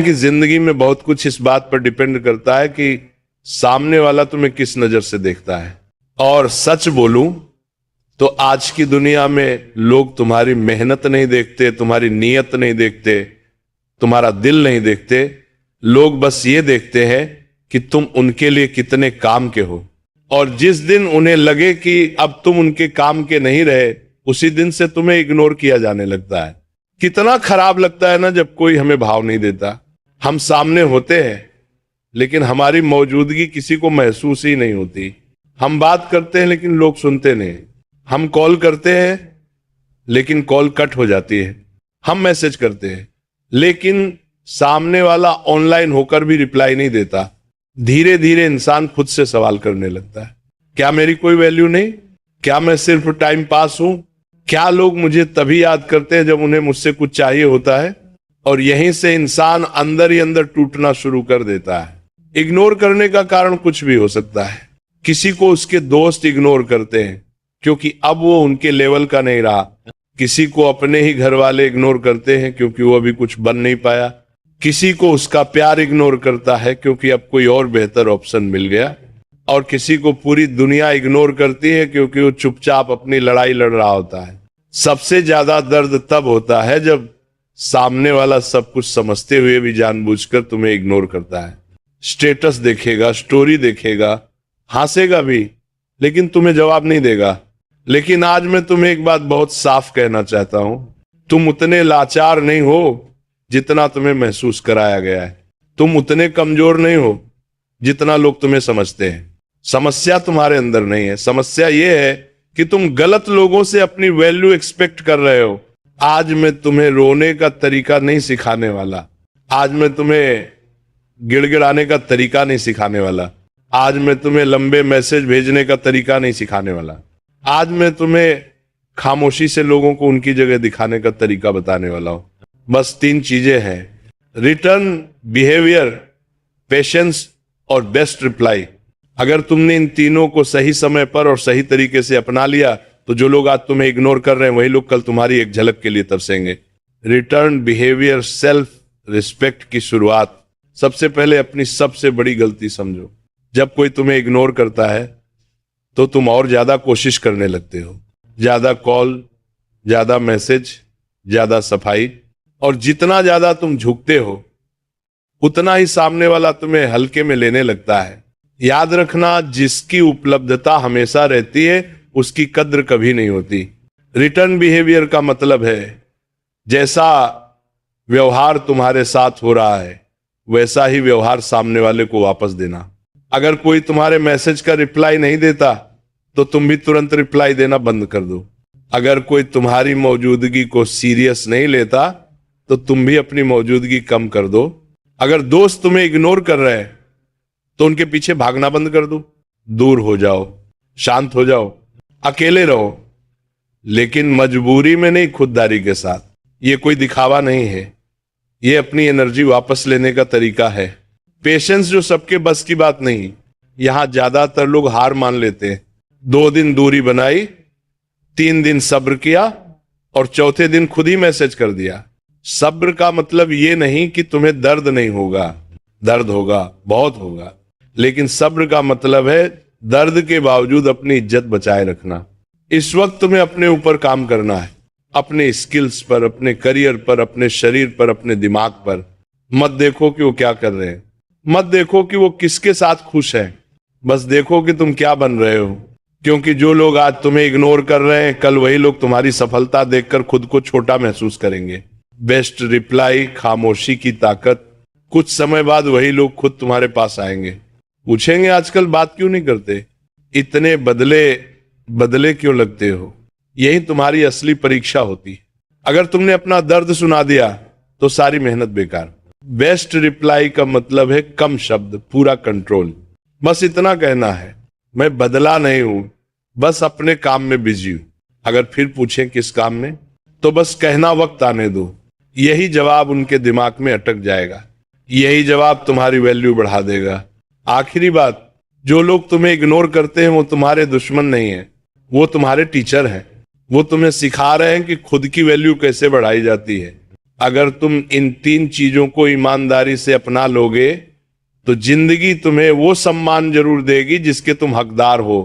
कि जिंदगी में बहुत कुछ इस बात पर डिपेंड करता है कि सामने वाला तुम्हें किस नजर से देखता है। और सच बोलूं तो आज की दुनिया में लोग तुम्हारी मेहनत नहीं देखते, तुम्हारी नीयत नहीं देखते, तुम्हारा दिल नहीं देखते। लोग बस ये देखते हैं कि तुम उनके लिए कितने काम के हो। और जिस दिन उन्हें लगे कि अब तुम उनके काम के नहीं रहे, उसी दिन से तुम्हें इग्नोर किया जाने लगता है। कितना खराब लगता है ना जब कोई हमें भाव नहीं देता। हम सामने होते हैं लेकिन हमारी मौजूदगी किसी को महसूस ही नहीं होती। हम बात करते हैं लेकिन लोग सुनते नहीं। हम कॉल करते हैं लेकिन कॉल कट हो जाती है। हम मैसेज करते हैं लेकिन सामने वाला ऑनलाइन होकर भी रिप्लाई नहीं देता। धीरे धीरे इंसान खुद से सवाल करने लगता है, क्या मेरी कोई वैल्यू नहीं? क्या मैं सिर्फ टाइम पास हूं? क्या लोग मुझे तभी याद करते हैं जब उन्हें मुझसे कुछ चाहिए होता है? और यहीं से इंसान अंदर ही अंदर टूटना शुरू कर देता है। इग्नोर करने का कारण कुछ भी हो सकता है। किसी को उसके दोस्त इग्नोर करते हैं क्योंकि अब वो उनके लेवल का नहीं रहा। किसी को अपने ही घर वाले इग्नोर करते हैं क्योंकि वो अभी कुछ बन नहीं पाया। किसी को उसका प्यार इग्नोर करता है क्योंकि अब कोई और बेहतर ऑप्शन मिल गया। और किसी को पूरी दुनिया इग्नोर करती है क्योंकि वो चुपचाप अपनी लड़ाई लड़ रहा होता है। सबसे ज्यादा दर्द तब होता है जब सामने वाला सब कुछ समझते हुए भी जानबूझकर तुम्हें इग्नोर करता है। स्टेटस देखेगा, स्टोरी देखेगा, हंसेगा भी, लेकिन तुम्हें जवाब नहीं देगा। लेकिन आज मैं तुम्हें एक बात बहुत साफ कहना चाहता हूं, तुम उतने लाचार नहीं हो जितना तुम्हें महसूस कराया गया है। तुम उतने कमजोर नहीं हो जितना लोग तुम्हें समझते हैं। समस्या तुम्हारे अंदर नहीं है, समस्या यह है कि तुम गलत लोगों से अपनी वैल्यू एक्सपेक्ट कर रहे हो। आज मैं तुम्हें रोने का तरीका नहीं सिखाने वाला। आज मैं तुम्हें गिड़गिड़ाने का तरीका नहीं सिखाने वाला। आज मैं तुम्हें लंबे मैसेज भेजने का तरीका नहीं सिखाने वाला। आज मैं तुम्हें खामोशी से लोगों को उनकी जगह दिखाने का तरीका बताने वाला हूं। बस 3 चीजें हैं, रिटर्न, बिहेवियर, पेशेंस और बेस्ट रिप्लाई। अगर तुमने इन तीनों को सही समय पर और सही तरीके से अपना लिया तो जो लोग आज तुम्हें इग्नोर कर रहे हैं वही लोग कल तुम्हारी एक झलक के लिए तरसेंगे। रिटर्न, बिहेवियर, सेल्फ रिस्पेक्ट की शुरुआत सबसे पहले अपनी सबसे बड़ी गलती समझो। जब कोई तुम्हें इग्नोर करता है तो तुम और ज्यादा कोशिश करने लगते हो। ज्यादा कॉल, ज्यादा मैसेज, ज्यादा सफाई। और जितना ज्यादा तुम झुकते हो उतना ही सामने वाला तुम्हें हल्के में लेने लगता है। याद रखना, जिसकी उपलब्धता हमेशा रहती है उसकी कद्र कभी नहीं होती। रिटर्न बिहेवियर का मतलब है जैसा व्यवहार तुम्हारे साथ हो रहा है वैसा ही व्यवहार सामने वाले को वापस देना। अगर कोई तुम्हारे मैसेज का रिप्लाई नहीं देता तो तुम भी तुरंत रिप्लाई देना बंद कर दो। अगर कोई तुम्हारी मौजूदगी को सीरियस नहीं लेता तो तुम भी अपनी मौजूदगी कम कर दो। अगर दोस्त तुम्हें इग्नोर कर रहे हैं तो उनके पीछे भागना बंद कर दो। दूर हो जाओ, शांत हो जाओ, अकेले रहो, लेकिन मजबूरी में नहीं, खुददारी के साथ। ये कोई दिखावा नहीं है, ये अपनी एनर्जी वापस लेने का तरीका है। पेशेंस जो सबके बस की बात नहीं। यहां ज्यादातर लोग हार मान लेते हैं। 2 दिन दूरी बनाई, 3 दिन सब्र किया और चौथे दिन खुद ही मैसेज कर दिया। सब्र का मतलब ये नहीं कि तुम्हें दर्द नहीं होगा, दर्द होगा, बहुत होगा, लेकिन सब्र का मतलब है दर्द के बावजूद अपनी इज्जत बचाए रखना। इस वक्त तुम्हें अपने ऊपर काम करना है, अपने स्किल्स पर, अपने करियर पर, अपने शरीर पर, अपने दिमाग पर। मत देखो कि वो क्या कर रहे हैं, मत देखो कि वो किसके साथ खुश है, बस देखो कि तुम क्या बन रहे हो। क्योंकि जो लोग आज तुम्हें इग्नोर कर रहे हैं कल वही लोग तुम्हारी सफलता देखकर खुद को छोटा महसूस करेंगे। बेस्ट रिप्लाई, खामोशी की ताकत। कुछ समय बाद वही लोग खुद तुम्हारे पास आएंगे, पूछेंगे आजकल बात क्यों नहीं करते, इतने बदले बदले क्यों लगते हो। यही तुम्हारी असली परीक्षा होती है। अगर तुमने अपना दर्द सुना दिया तो सारी मेहनत बेकार। बेस्ट रिप्लाई का मतलब है कम शब्द, पूरा कंट्रोल। बस इतना कहना है, मैं बदला नहीं हूं, बस अपने काम में बिजी हूं। अगर फिर पूछें किस काम में, तो बस कहना वक्त आने दो। यही जवाब उनके दिमाग में अटक जाएगा, यही जवाब तुम्हारी वैल्यू बढ़ा देगा। आखिरी बात, जो लोग तुम्हें इग्नोर करते हैं वो तुम्हारे दुश्मन नहीं है, वो तुम्हारे टीचर हैं। वो तुम्हें सिखा रहे हैं कि खुद की वैल्यू कैसे बढ़ाई जाती है। अगर तुम इन 3 चीजों को ईमानदारी से अपना लोगे तो जिंदगी तुम्हें वो सम्मान जरूर देगी जिसके तुम हकदार हो।